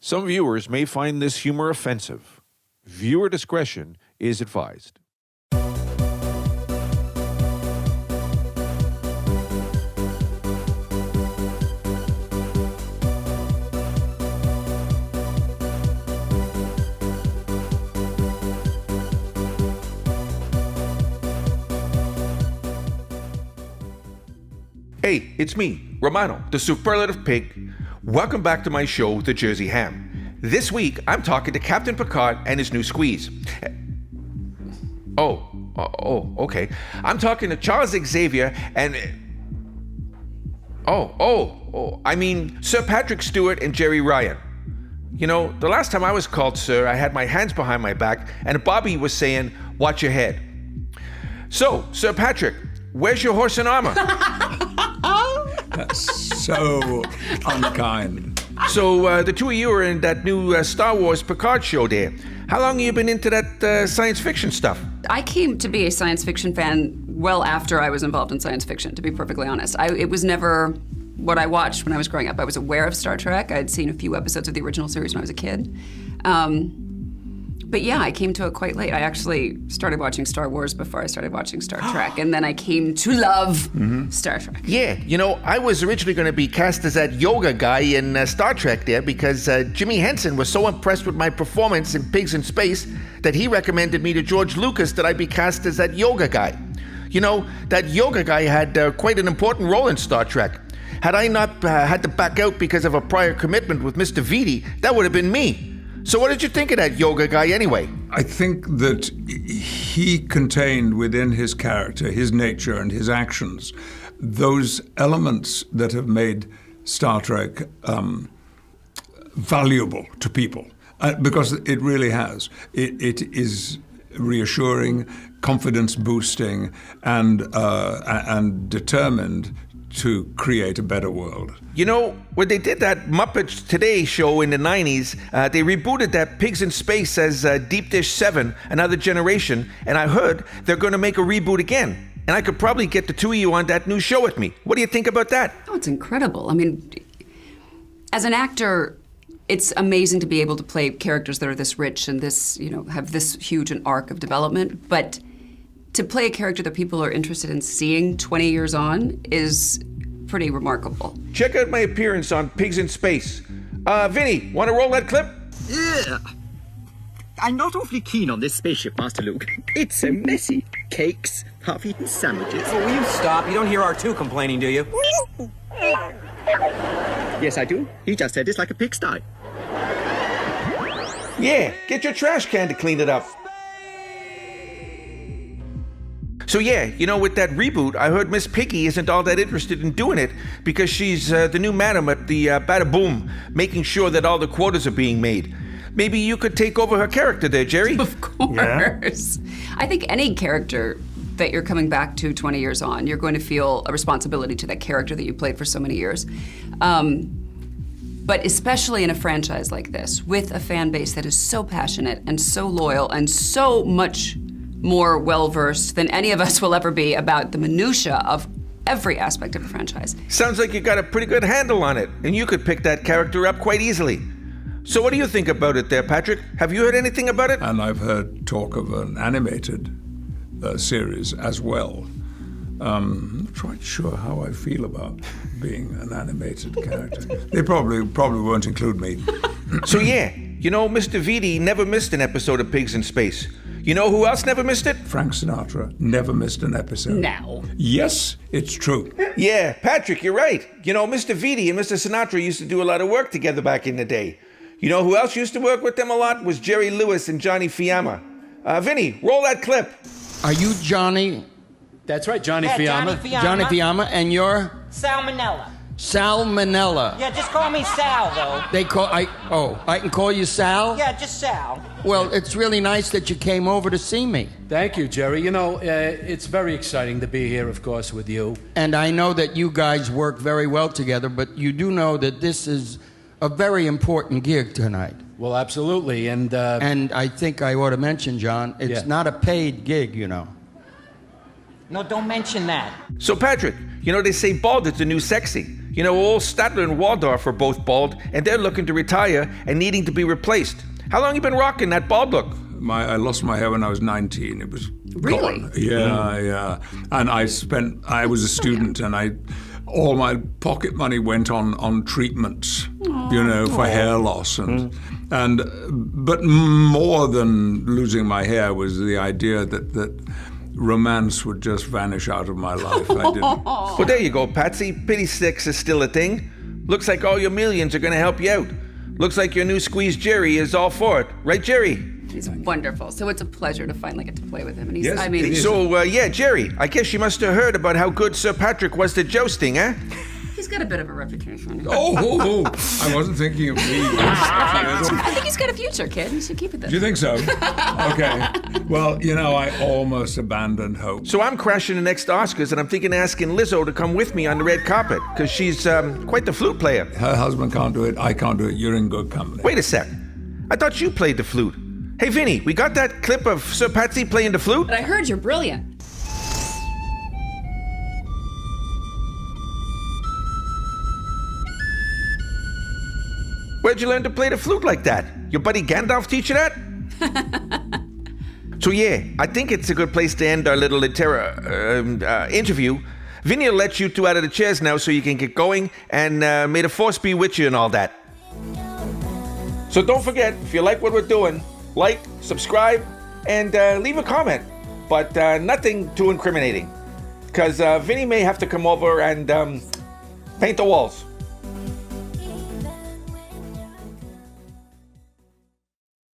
Some viewers may find this humor offensive. Viewer discretion is advised. Hey, it's me, Romano, the Superlative Pig. Welcome back to my show, The Jersey Ham. This week, I'm talking to Captain Picard and his new squeeze. Okay. I'm talking to Charles Xavier and... I mean Sir Patrick Stewart and Jeri Ryan. You know, the last time I was called Sir, I had my hands behind my back, and Bobby was saying, "Watch your head." So, Sir Patrick, where's your horse and armor? That's so unkind. So, the two of you are in that new Star Wars Picard show there. How long have you been into that science fiction stuff? I came to be a science fiction fan well after I was involved in science fiction, to be perfectly honest. It was never what I watched when I was growing up. I was aware of Star Trek. I'd seen a few episodes of the original series when I was a kid. But yeah, I came to it quite late. I actually started watching Star Wars before I started watching Star Trek, and then I came to love Star Trek. Yeah, you know, I was originally going to be cast as that yoga guy in Star Trek there because Jimmy Henson was so impressed with my performance in Pigs in Space that he recommended me to George Lucas that I be cast as that yoga guy. You know, that yoga guy had quite an important role in Star Trek. Had I not had to back out because of a prior commitment with Mr. Vitti, that would have been me. So what did you think of that yoga guy anyway? I think that he contained within his character, his nature and his actions, those elements that have made Star Trek valuable to people. Because it really has. It is reassuring, confidence boosting, and determined to create a better world. You know, when they did that Muppets Today show in the 90s, they rebooted that Pigs in Space as Deep Dish 7, Another Generation, and I heard they're going to make a reboot again. And I could probably get the two of you on that new show with me. What do you think about that? Oh, it's incredible. I mean, as an actor, it's amazing to be able to play characters that are this rich and this, you know, have this huge an arc of development, but to play a character that people are interested in seeing 20 years on is pretty remarkable. Check out my appearance on Pigs in Space. Vinny, want to roll that clip? Yeah. I'm not awfully keen on this spaceship, Master Luke. It's so messy. Cakes, half-eaten sandwiches. Oh, will you stop? You don't hear R2 complaining, do you? Yes, I do. He just said it's like a pigsty. Yeah, get your trash can to clean it up. So yeah, you know, with that reboot, I heard Miss Piggy isn't all that interested in doing it because she's the new madam at the Bada Boom, making sure that all the quotas are being made. Maybe you could take over her character there, Jeri? Of course. Yeah. I think any character that you're coming back to 20 years on, you're going to feel a responsibility to that character that you played for so many years. But especially in a franchise like this, with a fan base that is so passionate and so loyal and so much more well-versed than any of us will ever be about the minutia of every aspect of the franchise. Sounds like you got a pretty good handle on it, and you could pick that character up quite easily. So what do you think about it there, Patrick? Have you heard anything about it? And I've heard talk of an animated series as well. I'm not quite sure how I feel about being an animated character. They probably won't include me. So yeah, you know, Mr. Vitti never missed an episode of Pigs in Space. You know who else never missed it? Frank Sinatra never missed an episode. No. Yes, it's true. Yeah, Patrick, you're right. You know, Mr. Vitti and Mr. Sinatra used to do a lot of work together back in the day. You know who else used to work with them a lot? Was Jerry Lewis and Johnny Fiamma. Vinny, roll that clip. Are you Johnny? That's right, Johnny Yeah, Fiamma. Johnny Fiamma, and you're? Salmonella. Salmonella. Yeah, just call me Sal, though. I can call you Sal? Yeah, just Sal. Well, it's really nice that you came over to see me. Thank you, Jeri. You know, it's very exciting to be here, of course, with you. And I know that you guys work very well together, but you do know that this is a very important gig tonight. Well, absolutely, and I think I ought to mention, John, it's not a paid gig, you know. No, don't mention that. So Patrick, you know they say bald is the new sexy. You know, old Statler and Waldorf are both bald, and they're looking to retire and needing to be replaced. How long you been rocking that bald look? I lost my hair when I was 19. It was Really? gone. Yeah. And I was a student, and all my pocket money went on treatments, for hair loss, but more than losing my hair was the idea that romance would just vanish out of my life. I didn't. Well, there you go, Patsy. Pity sex is still a thing. Looks like all your millions are going to help you out. Looks like your new squeeze Jeri is all for it. Right, Jeri? He's wonderful. So it's a pleasure to finally get to play with him. And he's, Yes, I mean, it is. So, Jeri, I guess you must have heard about how good Sir Patrick was to jousting, eh? he's got a bit of a reputation. Oh, I wasn't thinking of me. I think he's got a future, kid. You should keep it there. Do you think so? Okay. Well, I almost abandoned hope. So I'm crashing the next Oscars, and I'm thinking of asking Lizzo to come with me on the red carpet, because she's quite the flute player. Her husband can't do it. I can't do it. You're in good company. Wait a sec. I thought you played the flute. Hey, Vinny, we got that clip of Sir Patsy playing the flute? But I heard you're brilliant. Where'd you learn to play the flute like that? Your buddy Gandalf teach you that? So I think it's a good place to end our little interview. Vinny will let you two out of the chairs now so you can get going, and may the force be with you and all that. So don't forget, if you like what we're doing, like, subscribe, and leave a comment, but nothing too incriminating, because Vinny may have to come over and paint the walls.